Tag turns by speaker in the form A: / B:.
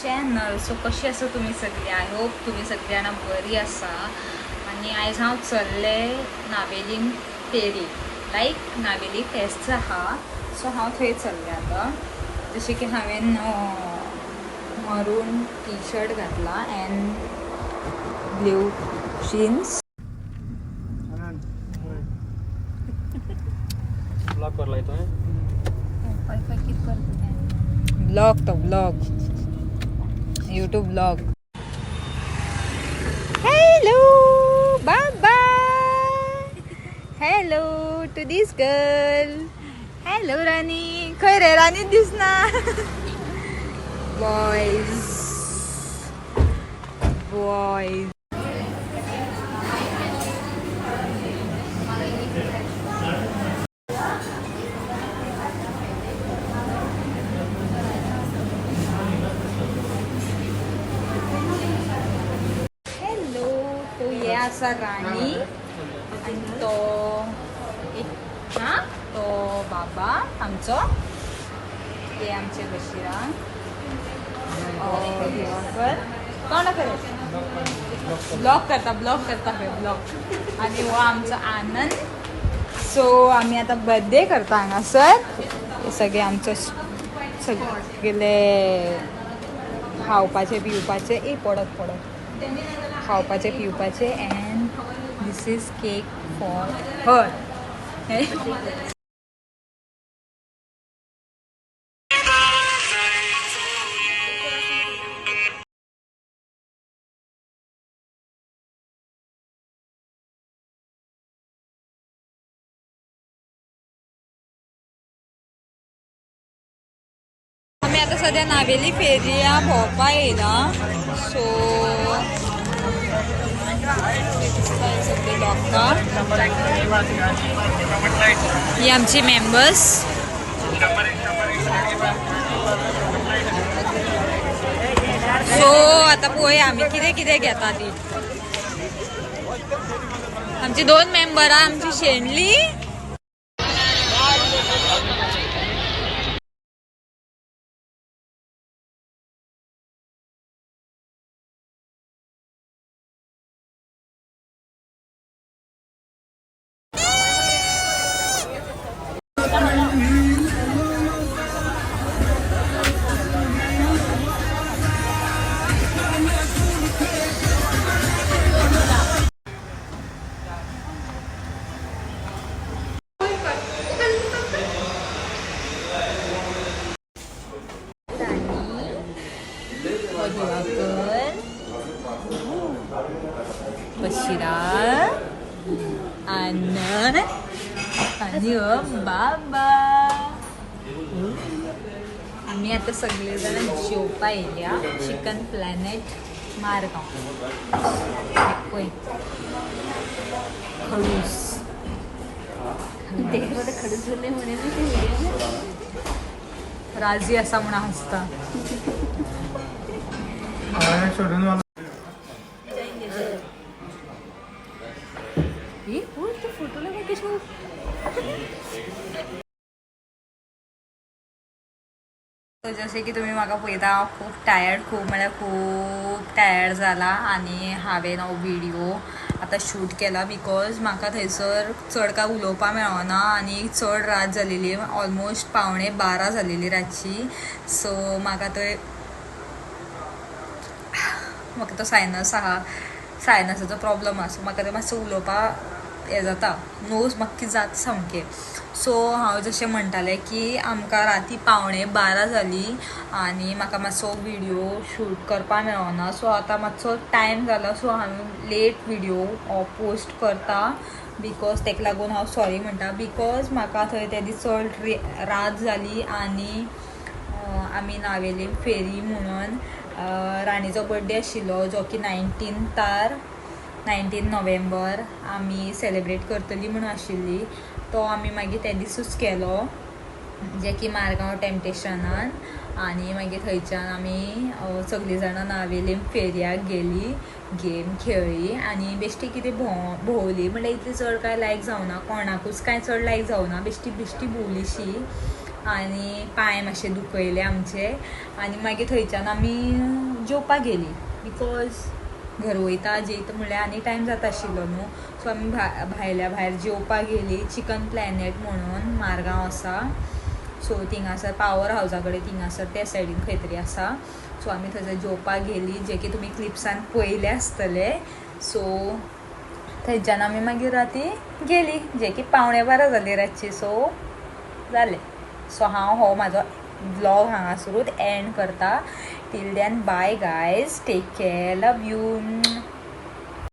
A: Channel. So कशी आसा तुम्ही सगळी? आय होप तुम्ही सगळी जाणां बरी आसा. आणि आयज हांव चल्ले नावेलीन फेरी, लायक नावेली फेस्त आहा. सो हांव थंय चल्ले आतां. जशें की हांवें मरून टी शर्ट घातला अँड ब्ल्यू जीन्स.
B: ब्लॉग करला येतोय.
A: ब्लॉग तो ब्लॉग, यूट्यूब ब्लॉग. हॅलो बाबा, hello to this girl. Hello राणी. खंय रे राणी दिसना. Boys boys. हे असा राणी आणि तो तो बाबा आमचो. हे आमचे बशिरा कोण ब्लॉग करता ब्लॉग. आणि हो आमचा आनंद. सो आम्ही आता बर्थडे करता हांगासर. हे सगळे आमचं सगळे खावपाचे पिवपाचे पडत खावपाचे पिवपाचे. And this is cake for her. आम्ही आता सध्या नावेली फेरीया भोंवपा येयला. सो ही आमची मेंबर्स. सो आता पळोवया आमी कितें कितें घेता ती. आमची 2 मेंबरां आमची शेणली. बशिरा, आनंद आणि बाबा. आम्ही आता सगळेजण जेवपा येयल्या चिकन प्लॅनेट मारगांव. खडूस राजी असा म्हणा हसता. जसे की तुम्ही म्हाका पळयता खूप टायर्ड जाला. आणि हांवें हो व्हिडिओ आतां शूट केला बिकॉज म्हाका थंयसर चड काय उलोवपा मेळना. आनी चड रात जालेली, ऑलमोस्ट 11:15 जालेली रातची. सो म्हाका तो सायनसाचो प्रॉब्लम आसा. सो म्हाका ते मातसो उलोवपा हें जाता, नोज म्हाका जाता सामकें. सो हांव जशें म्हणटालें की आमकां राती 11:15 जाली आनी म्हाका मातसो व्हिडिओ शूट करपा मेळना. सो आतां मातसो टायम जाला. सो हांव लेट व्हिडिओ पोस्ट करता बिकॉज तेका लागून हांव सॉरी म्हणटा. बिकॉज म्हाका थंय ते दीस चड रात जाली आनी आमी नावेली फेरी म्हणून राणीचो बर्थडे आशिल्लो जो की 19 नोव्हेंबर आमी सेलेब्रेट करतली म्हणून आशिल्ली. तो आमी मागीर त्या दिसूच केलो जे की मारगांव टेम्पटेशनान. आनी मागीर थंयच्यान आमी सगळीं जाणां नावेलीम फेरयाक गेली, गेम खेळ्ळी आनी बेश्टी कितें भोंवली. म्हणल्यार इतली चड कांय लायक जावना, कोणाकूच कांय चड लायक जावना. बेश्टी भोंवलीशी आनी पांय मातशे दुखयले आमचे. आनी मागीर थंयच्यान आमी जेवपाक गेली बिकॉज घर वयता जेयता म्हणल्यार आनी टायम जाता आशिल्लो न्हू. सो आमी भायल्या भायर जेवपाक गेली चिकन प्लॅनेट म्हणून मारगांव आसा. सो थिंगासर पावर हावसा कडेन थिंगासर त्या सायडीन खंय तरी आसा. सो आमी थंयसर जेवपाक गेली जे की तुमी क्लिप्सान पळयले आसतले. सो थंयच्यान आमी मागीर राती गेली जे की 11:15 जाली रातची. सो जालें. सो हांव हो म्हाजो व्लॉग हांगासरूच एंड करता. Till then bye guys, take care, love you.